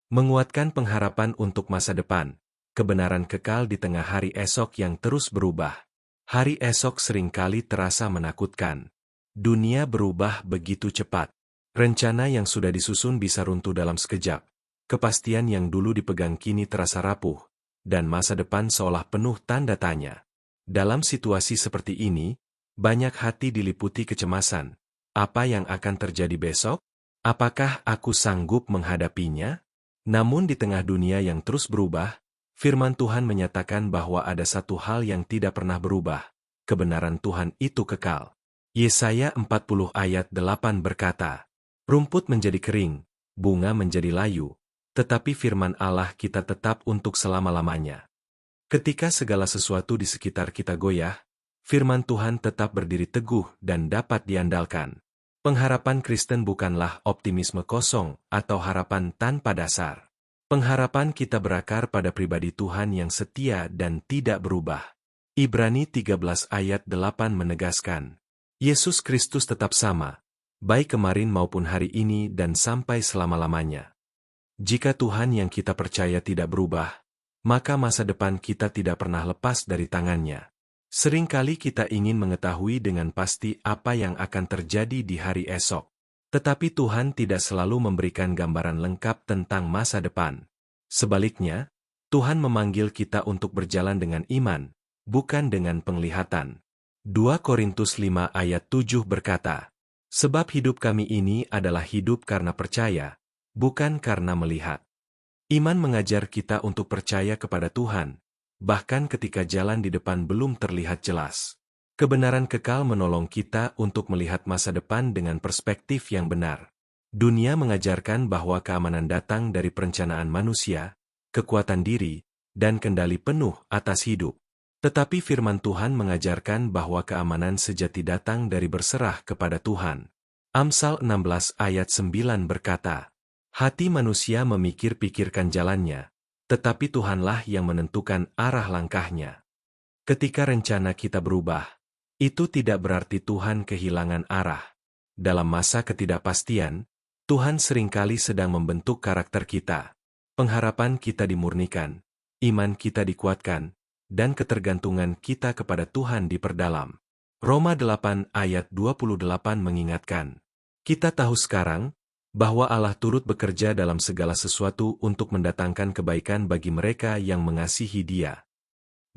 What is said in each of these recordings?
Menguatkan pengharapan untuk masa depan, kebenaran kekal di tengah hari esok yang terus berubah. Hari esok seringkali terasa menakutkan. Dunia berubah begitu cepat. Rencana yang sudah disusun bisa runtuh dalam sekejap. Kepastian yang dulu dipegang kini terasa rapuh, dan masa depan seolah penuh tanda tanya. Dalam situasi seperti ini, banyak hati diliputi kecemasan. Apa yang akan terjadi besok? Apakah aku sanggup menghadapinya? Namun di tengah dunia yang terus berubah, firman Tuhan menyatakan bahwa ada satu hal yang tidak pernah berubah. Kebenaran Tuhan itu kekal. Yesaya 40 ayat 8 berkata, "Rumput menjadi kering, bunga menjadi layu, tetapi firman Allah kita tetap untuk selama-lamanya." Ketika segala sesuatu di sekitar kita goyah, firman Tuhan tetap berdiri teguh dan dapat diandalkan. Pengharapan Kristen bukanlah optimisme kosong atau harapan tanpa dasar. Pengharapan kita berakar pada pribadi Tuhan yang setia dan tidak berubah. Ibrani 13 ayat 8 menegaskan, Yesus Kristus tetap sama, baik kemarin maupun hari ini dan sampai selama-lamanya. Jika Tuhan yang kita percaya tidak berubah, maka masa depan kita tidak pernah lepas dari tangannya. Seringkali kita ingin mengetahui dengan pasti apa yang akan terjadi di hari esok. Tetapi Tuhan tidak selalu memberikan gambaran lengkap tentang masa depan. Sebaliknya, Tuhan memanggil kita untuk berjalan dengan iman, bukan dengan penglihatan. 2 Korintus 5 ayat 7 berkata, "Sebab hidup kami ini adalah hidup karena percaya, bukan karena melihat." Iman mengajar kita untuk percaya kepada Tuhan, bahkan ketika jalan di depan belum terlihat jelas. Kebenaran kekal menolong kita untuk melihat masa depan dengan perspektif yang benar. Dunia mengajarkan bahwa keamanan datang dari perencanaan manusia, kekuatan diri, dan kendali penuh atas hidup. Tetapi firman Tuhan mengajarkan bahwa keamanan sejati datang dari berserah kepada Tuhan. Amsal 16 ayat 9 berkata, "Hati manusia memikir-pikirkan jalannya, tetapi Tuhanlah yang menentukan arah langkahnya." Ketika rencana kita berubah, itu tidak berarti Tuhan kehilangan arah. Dalam masa ketidakpastian, Tuhan seringkali sedang membentuk karakter kita. Pengharapan kita dimurnikan, iman kita dikuatkan, dan ketergantungan kita kepada Tuhan diperdalam. Roma 8 ayat 28 mengingatkan, "Kita tahu sekarang, bahwa Allah turut bekerja dalam segala sesuatu untuk mendatangkan kebaikan bagi mereka yang mengasihi Dia."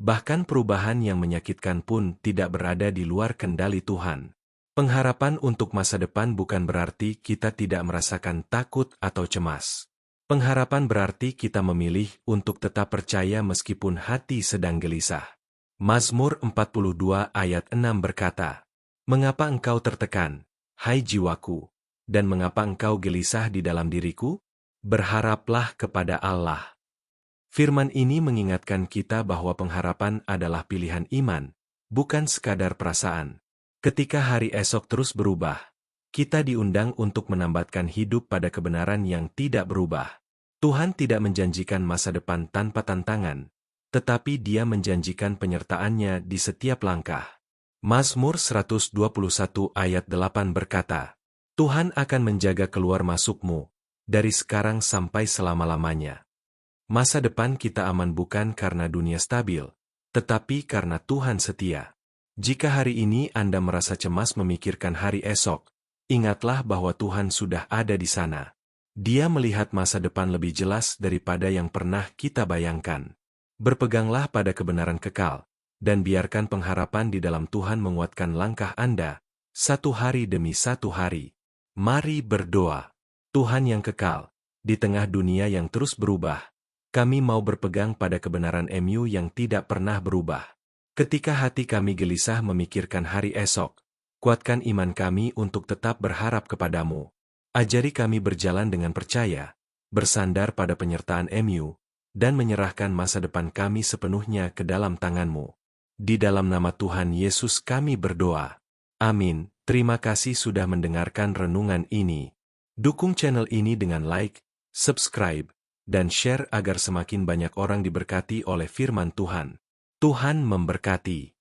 Bahkan perubahan yang menyakitkan pun tidak berada di luar kendali Tuhan. Pengharapan untuk masa depan bukan berarti kita tidak merasakan takut atau cemas. Pengharapan berarti kita memilih untuk tetap percaya meskipun hati sedang gelisah. Mazmur 42 ayat 6 berkata, "Mengapa engkau tertekan, hai jiwaku? Dan mengapa engkau gelisah di dalam diriku? Berharaplah kepada Allah." Firman ini mengingatkan kita bahwa pengharapan adalah pilihan iman, bukan sekadar perasaan. Ketika hari esok terus berubah, kita diundang untuk menambatkan hidup pada kebenaran yang tidak berubah. Tuhan tidak menjanjikan masa depan tanpa tantangan, tetapi Dia menjanjikan penyertaannya di setiap langkah. Mazmur 121 ayat 8 berkata, "Tuhan akan menjaga keluar masukmu, dari sekarang sampai selama-lamanya." Masa depan kita aman bukan karena dunia stabil, tetapi karena Tuhan setia. Jika hari ini Anda merasa cemas memikirkan hari esok, ingatlah bahwa Tuhan sudah ada di sana. Dia melihat masa depan lebih jelas daripada yang pernah kita bayangkan. Berpeganglah pada kebenaran kekal, dan biarkan pengharapan di dalam Tuhan menguatkan langkah Anda, satu hari demi satu hari. Mari berdoa. Tuhan yang kekal, di tengah dunia yang terus berubah, kami mau berpegang pada kebenaran MU yang tidak pernah berubah. Ketika hati kami gelisah memikirkan hari esok, kuatkan iman kami untuk tetap berharap kepadamu. Ajari kami berjalan dengan percaya, bersandar pada penyertaan MU, dan menyerahkan masa depan kami sepenuhnya ke dalam tangan-Mu. Di dalam nama Tuhan Yesus kami berdoa. Amin. Terima kasih sudah mendengarkan renungan ini. Dukung channel ini dengan like, subscribe, dan share agar semakin banyak orang diberkati oleh firman Tuhan. Tuhan memberkati.